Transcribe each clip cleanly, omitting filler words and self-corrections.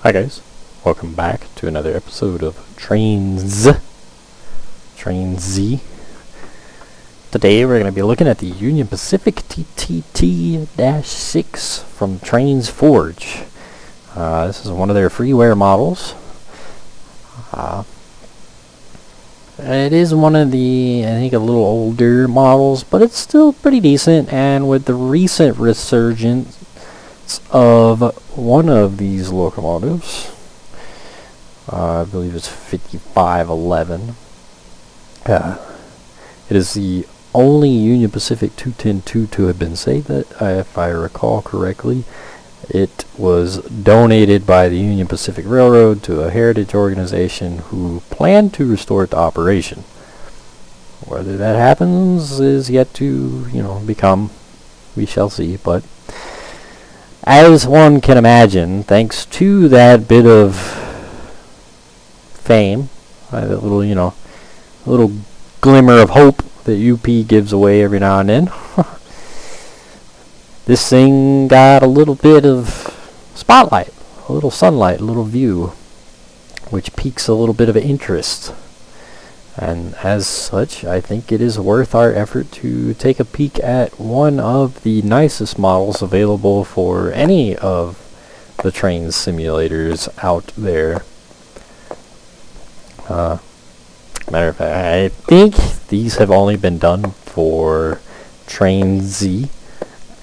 Hi guys, welcome back to another episode of Trainz. Today we're going to be looking at the Union Pacific TTT-6 from Trainz Forge. This is one of their freeware models. It is one of the, I think, a little older models, but it's still pretty decent, and with the recent resurgence of one of these locomotives, I believe it's 5511. It is the only Union Pacific 210-2 to have been saved, that, if I recall correctly. It was donated by the Union Pacific Railroad to a heritage organization who planned to restore it to operation. Whether that happens is yet to, become. We shall see, but as one can imagine, thanks to that bit of fame, that little, little glimmer of hope that UP gives away every now and then, this thing got a little bit of spotlight, a little sunlight, a little view, which piques a little bit of interest. And as such, I think it is worth our effort to take a peek at one of the nicest models available for any of the Trainz simulators out there. Matter of fact, I think these have only been done for Trainz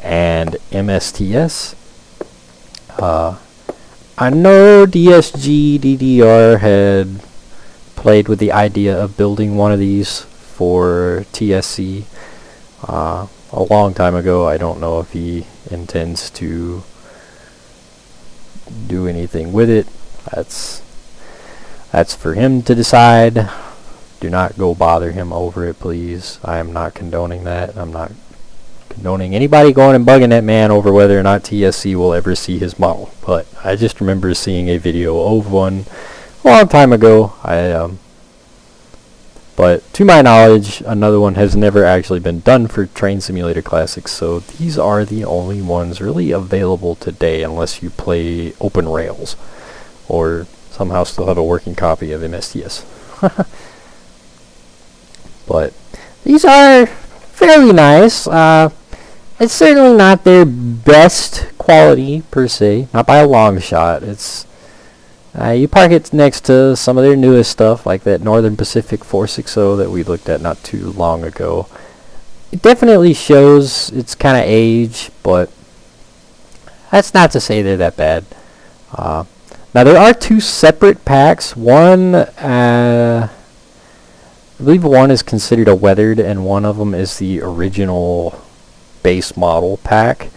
and MSTS. I know DSG DDR had played with the idea of building one of these for TSC a long time ago. I don't know if he intends to do anything with it. That's for him to decide. Do not go bother him over it, please. I am not condoning that. I'm not condoning anybody going and bugging that man over whether or not TSC will ever see his model. But I just remember seeing a video of one a long time ago. But to my knowledge, another one has never actually been done for Train Simulator Classics, so these are the only ones really available today, unless you play Open Rails or somehow still have a working copy of MSTS. But these are fairly nice. It's certainly not their best quality per se, not by a long shot. It's you park it next to some of their newest stuff, like that Northern Pacific 460 that we looked at not too long ago. It definitely shows its kind of age, but that's not to say they're that bad. Now there are two separate packs. One, I believe one is considered a weathered, and one of them is the original base model pack.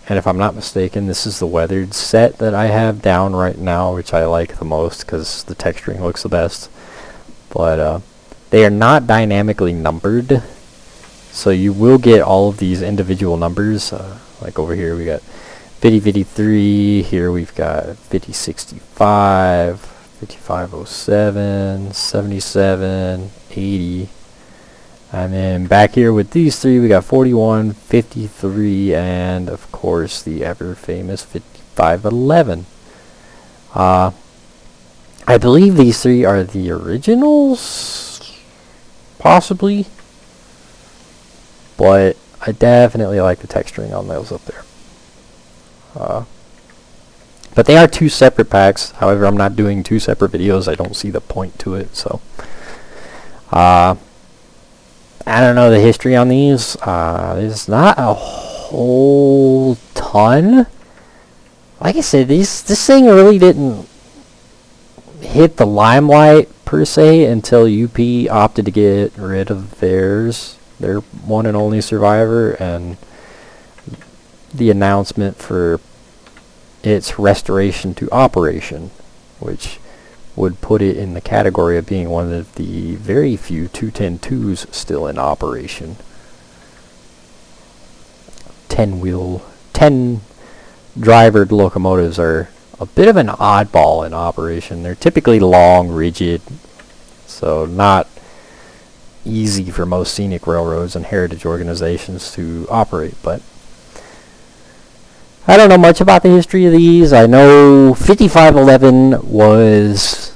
And if I'm not mistaken, this is the weathered set that I have down right now, which I like the most because the texturing looks the best. But they are not dynamically numbered, so you will get all of these individual numbers. Like over here we got 5053, here we've got 5065, 5507, 77, 80. And then back here with these three, we got 41, 53, and of course the ever famous 5511. I believe these three are the originals, possibly, but I definitely like the texturing on those up there. But they are two separate packs. However, I'm not doing two separate videos. I don't see the point to it, so I don't know the history on these. There's not a whole ton. Like I said, this thing really didn't hit the limelight per se until UP opted to get rid of theirs, their one and only survivor, and the announcement for its restoration to operation, which would put it in the category of being one of the very few 210-2s still in operation. 10-drivered locomotives are a bit of an oddball in operation. They're typically long, rigid, so not easy for most scenic railroads and heritage organizations to operate, but I don't know much about the history of these. I know 5511 was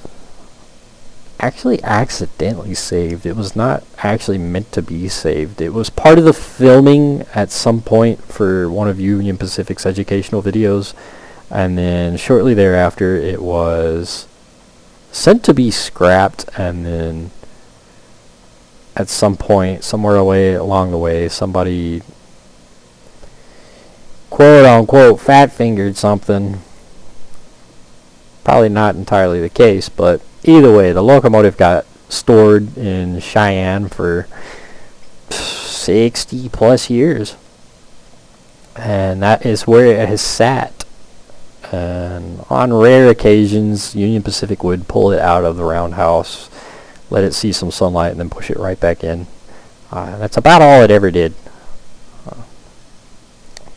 actually accidentally saved. It was not actually meant to be saved. It was part of the filming at some point for one of Union Pacific's educational videos, and then shortly thereafter it was sent to be scrapped, and then at some point, somewhere away along the way, somebody quote unquote fat fingered something. Probably not entirely the case, but either way, the locomotive got stored in Cheyenne for 60 plus years, and that is where it has sat. And on rare occasions, Union Pacific would pull it out of the roundhouse, let it see some sunlight, and then push it right back in. That's about all it ever did.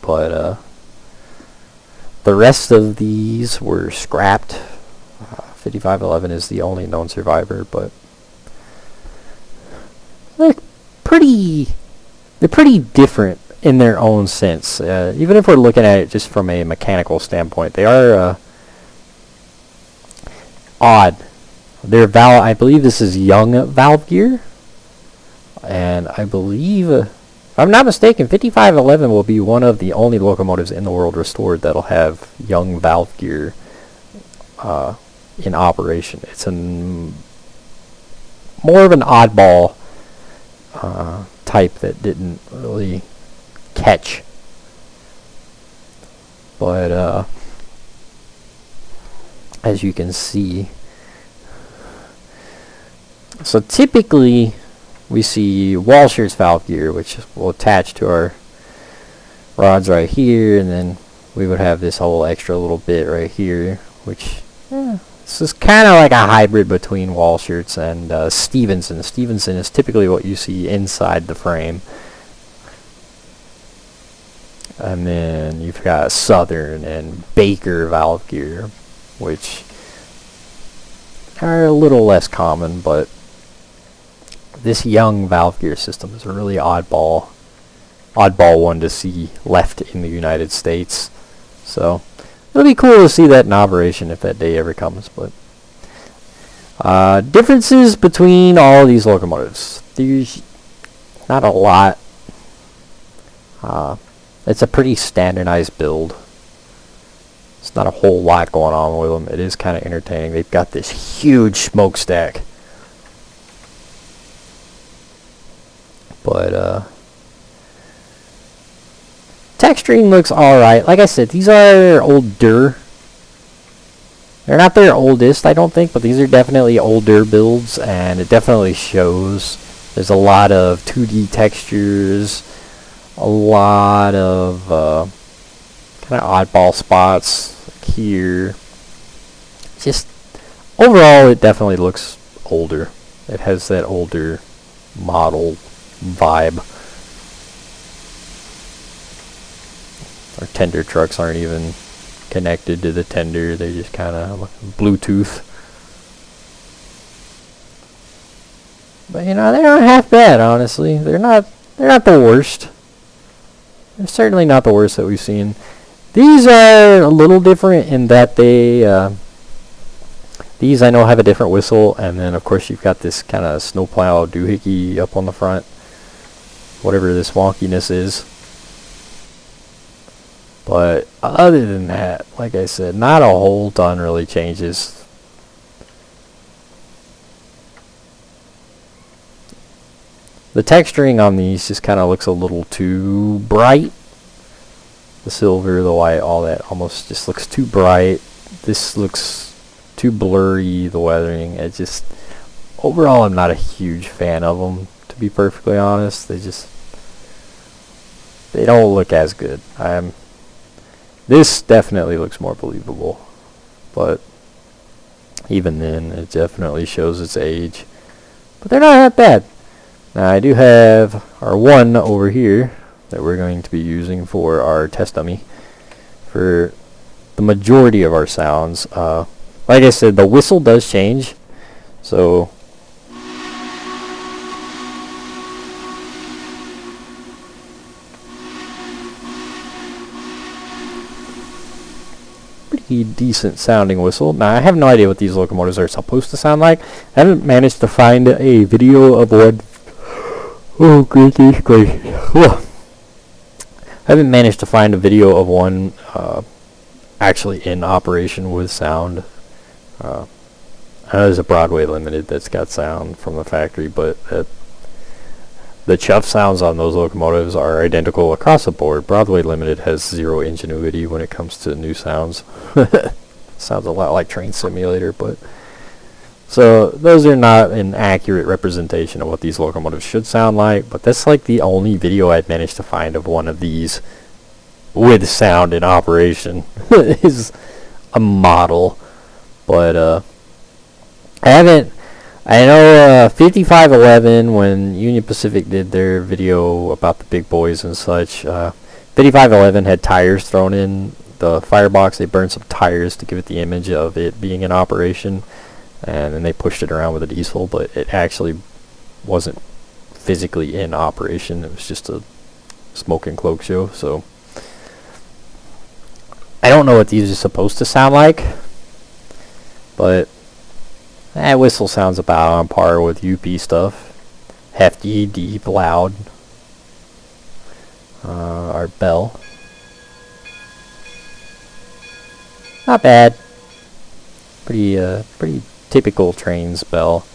But the rest of these were scrapped. 5511 is the only known survivor, but they're pretty different in their own sense. Even if we're looking at it just from a mechanical standpoint, they are odd. Their valve, I believe this is young valve gear, and I believe, if I'm not mistaken, 5511 will be one of the only locomotives in the world restored that'll have young valve gear in operation. It's more of an oddball type that didn't really catch. But as you can see, so typically we see Walsher's valve gear, which will attach to our rods right here, and then we would have this whole extra little bit right here, which this is kind of like a hybrid between Walsher's and Stevenson. Stevenson is typically what you see inside the frame. And then you've got Southern and Baker valve gear, which are a little less common, but this young valve gear system is a really oddball one to see left in the United States. So it'll be cool to see that in operation if that day ever comes. But differences between all of these locomotives. There's not a lot. It's a pretty standardized build. It's not a whole lot going on with them. It is kind of entertaining. They've got this huge smokestack. But texturing looks alright. Like I said, these are older. They're not their oldest, I don't think, but these are definitely older builds, and it definitely shows. There's a lot of 2D textures, a lot of kind of oddball spots here. Just overall, it definitely looks older. It has that older model vibe. Our tender trucks aren't even connected to the tender. They're just kind of Bluetooth. But you know, they're not half bad, honestly. They're not the worst. They're certainly not the worst that we've seen. These are a little different in that they these I know have a different whistle, and then of course you've got this kind of snowplow doohickey up on the front, whatever this wonkiness is. But other than that, like I said, not a whole ton really changes. The texturing on these just kind of looks a little too bright. The silver, the white, all that almost just looks too bright. This looks too blurry, the weathering. It just, overall, I'm not a huge fan of them, to be perfectly honest. They don't look as good. This definitely looks more believable, but even then, it definitely shows its age. But they're not that bad. Now, I do have our one over here that we're going to be using for our test dummy for the majority of our sounds. Like I said, the whistle does change, so pretty decent sounding whistle. Now, I have no idea what these locomotives are supposed to sound like. I haven't managed to find a video of one. Oh, goodness gracious. Whoa. I haven't managed to find a video of one actually in operation with sound. I know there's a Broadway Limited that's got sound from the factory, but the chuff sounds on those locomotives are identical across the board. Broadway Limited has zero ingenuity when it comes to new sounds. Sounds a lot like Train Simulator, but so those are not an accurate representation of what these locomotives should sound like, but that's like the only video I've managed to find of one of these with sound in operation. Is a model, but I know 5511, when Union Pacific did their video about the big boys and such, 5511 had tires thrown in the firebox. They burned some tires to give it the image of it being in operation, and then they pushed it around with a diesel, but it actually wasn't physically in operation. It was just a smoke and cloak show. So I don't know what these are supposed to sound like, but that whistle sounds about on par with UP stuff. Hefty, deep, loud. Our bell. Not bad. Pretty typical Trainz bell.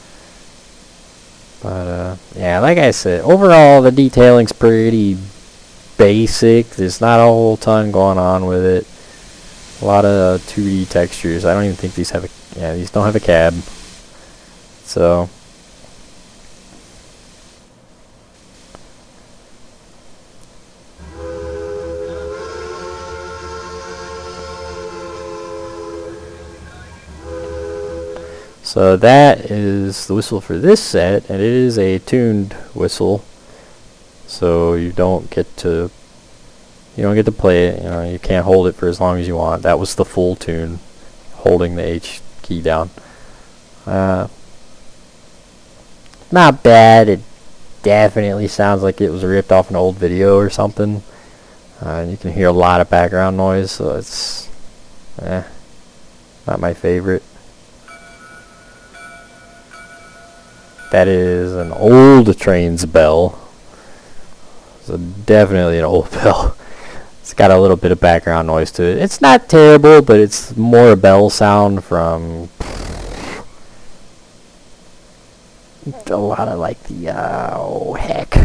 But yeah, like I said, overall the detailing's pretty basic. There's not a whole ton going on with it. A lot of 2D textures. I don't even think these have a these don't have a cab. So that is the whistle for this set, and it is a tuned whistle, so you don't get to play it. You can't hold it for as long as you want. That was the full tune, holding the H key down. Not bad. It definitely sounds like it was ripped off an old video or something. And you can hear a lot of background noise, so it's not my favorite. That is an old Trainz bell. So definitely an old bell. It's got a little bit of background noise to it. It's not terrible, but it's more a bell sound from a lot of like the oh heck,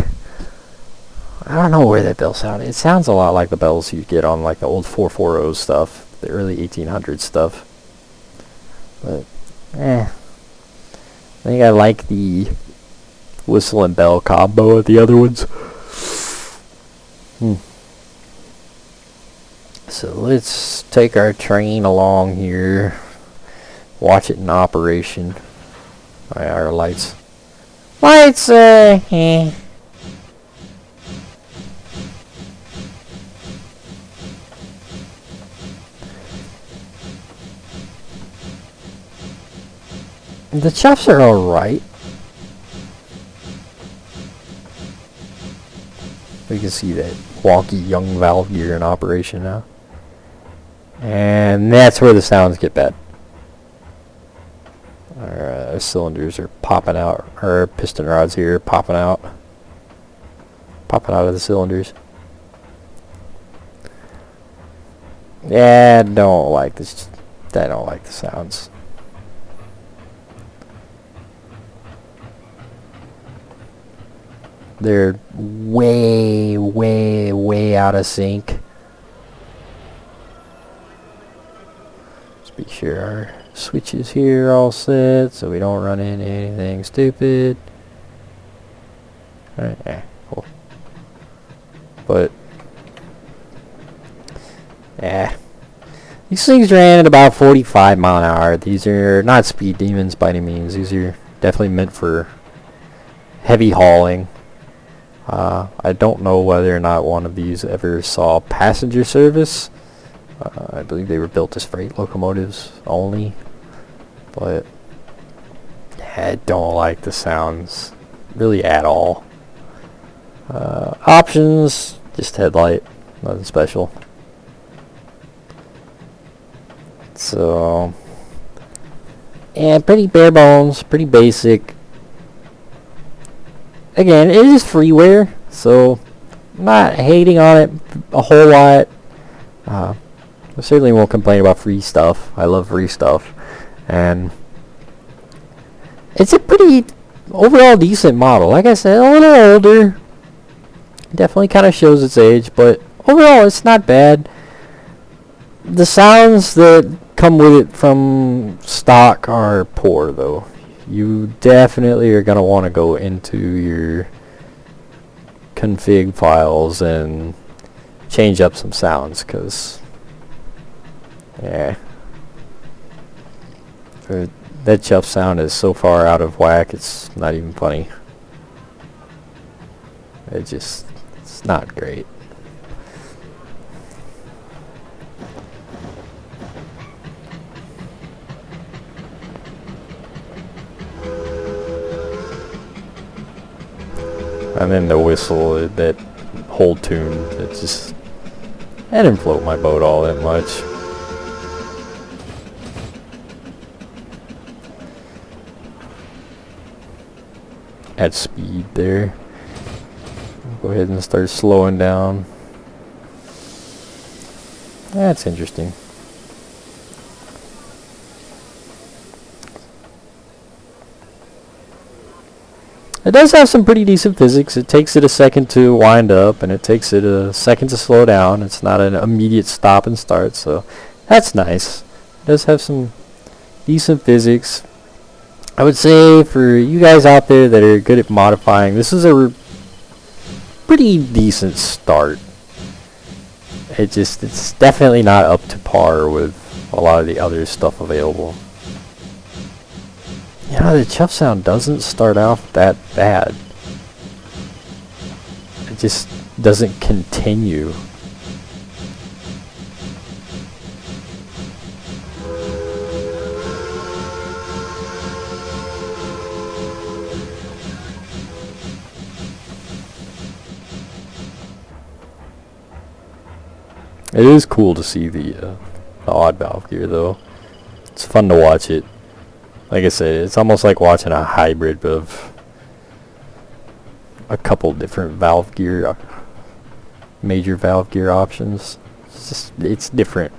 I don't know where that bell sound. It sounds a lot like the bells you get on like the old 440 stuff, the early 1800s stuff. But I think I like the whistle and bell combo of the other ones. So let's take our train along here, watch it in operation. Our lights. Lights, The chuffs are alright. We can see that wonky young valve gear in operation now. And that's where the sounds get bad. Our cylinders are popping out. Our piston rods here popping out of the cylinders. Yeah, I don't like this. I don't like the sounds. They're way, way, way out of sync. Let's be sure our switches here are all set so we don't run into anything stupid. Alright, yeah, cool. But yeah, these things ran at about 45 mile an hour. These are not speed demons by any means. These are definitely meant for heavy hauling. I don't know whether or not one of these ever saw passenger service. I believe they were built as freight locomotives only, but I don't like the sounds really at all. Options, just headlight, nothing special. So, yeah, pretty bare bones, pretty basic. Again, it is freeware, so I'm not hating on it a whole lot. I certainly won't complain about free stuff. I love free stuff. And it's a pretty overall decent model. Like I said, a little older. Definitely kind of shows its age, but overall it's not bad. The sounds that come with it from stock are poor, though. You definitely are going to want to go into your config files and change up some sounds, because yeah, that chuff sound is so far out of whack, it's not even funny. It's not great. And then the whistle, that whole tune, I didn't float my boat all that much. At speed there. Go ahead and start slowing down. That's interesting. It does have some pretty decent physics. It takes it a second to wind up, and it takes it a second to slow down. It's not an immediate stop and start, so that's nice. It does have some decent physics. I would say for you guys out there that are good at modifying, this is a pretty decent start. It's definitely not up to par with a lot of the other stuff available. You know, the chuff sound doesn't start off that bad. It just doesn't continue. It is cool to see the odd valve gear, though. It's fun to watch it. Like I said, it's almost like watching a hybrid of a couple different valve gear, major valve gear options. It's different.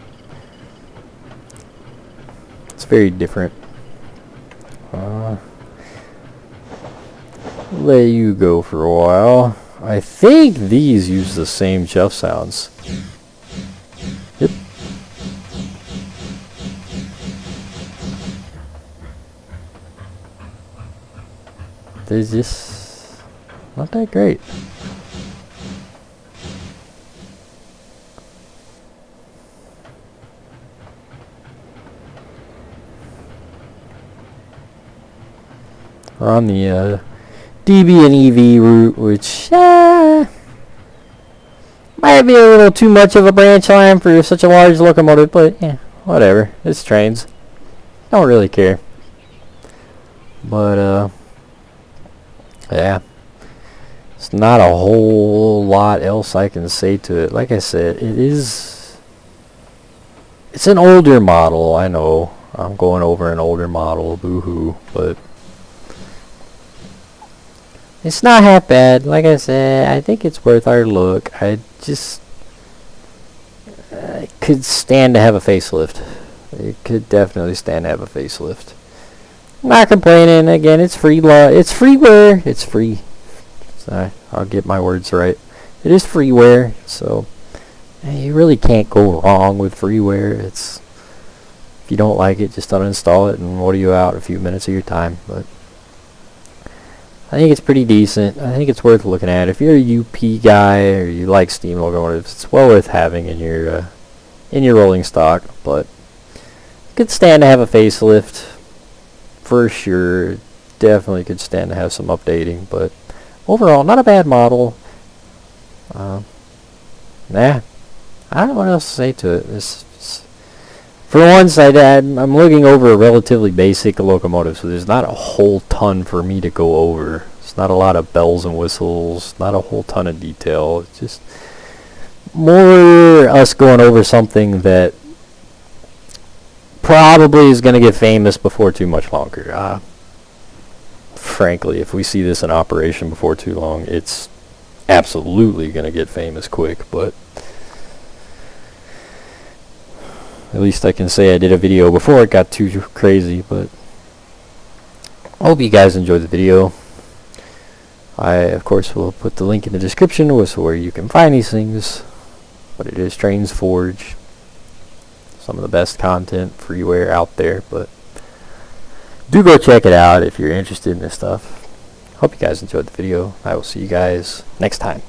It's very different. Let you go for a while. I think these use the same chuff sounds. Yep. They're just not that great. We're on the DB and EV route, which might be a little too much of a branch line for such a large locomotive, but yeah, whatever. It's Trainz. Don't really care. But yeah, it's not a whole lot else I can say to it. Like I said, it's an older model. I know I'm going over an older model, boo-hoo, but it's not half bad. Like I said, I think it's worth our look. I could stand to have a facelift. It could definitely stand to have a facelift. I'm not complaining. Again, it's free. It's freeware. It's free. Sorry, I'll get my words right. It is freeware, so you really can't go wrong with freeware. If you don't like it, just uninstall it and order you out a few minutes of your time. But I think it's pretty decent. I think it's worth looking at. If you're a UP guy or you like steam locomotives, it's well worth having in your rolling stock. But it could stand to have a facelift for sure. Definitely could stand to have some updating, but overall, not a bad model. Nah, I don't know what else to say to it. For once, I'm looking over a relatively basic locomotive, so there's not a whole ton for me to go over. It's not a lot of bells and whistles, not a whole ton of detail. It's just more us going over something that probably is going to get famous before too much longer. Frankly, if we see this in operation before too long, it's absolutely going to get famous quick, but at least I can say I did a video before it got too crazy. But I hope you guys enjoyed the video. I, of course, will put the link in the description with where you can find these things. But it is Trainz Forge. Some of the best content, freeware out there. But do go check it out if you're interested in this stuff. Hope you guys enjoyed the video. I will see you guys next time.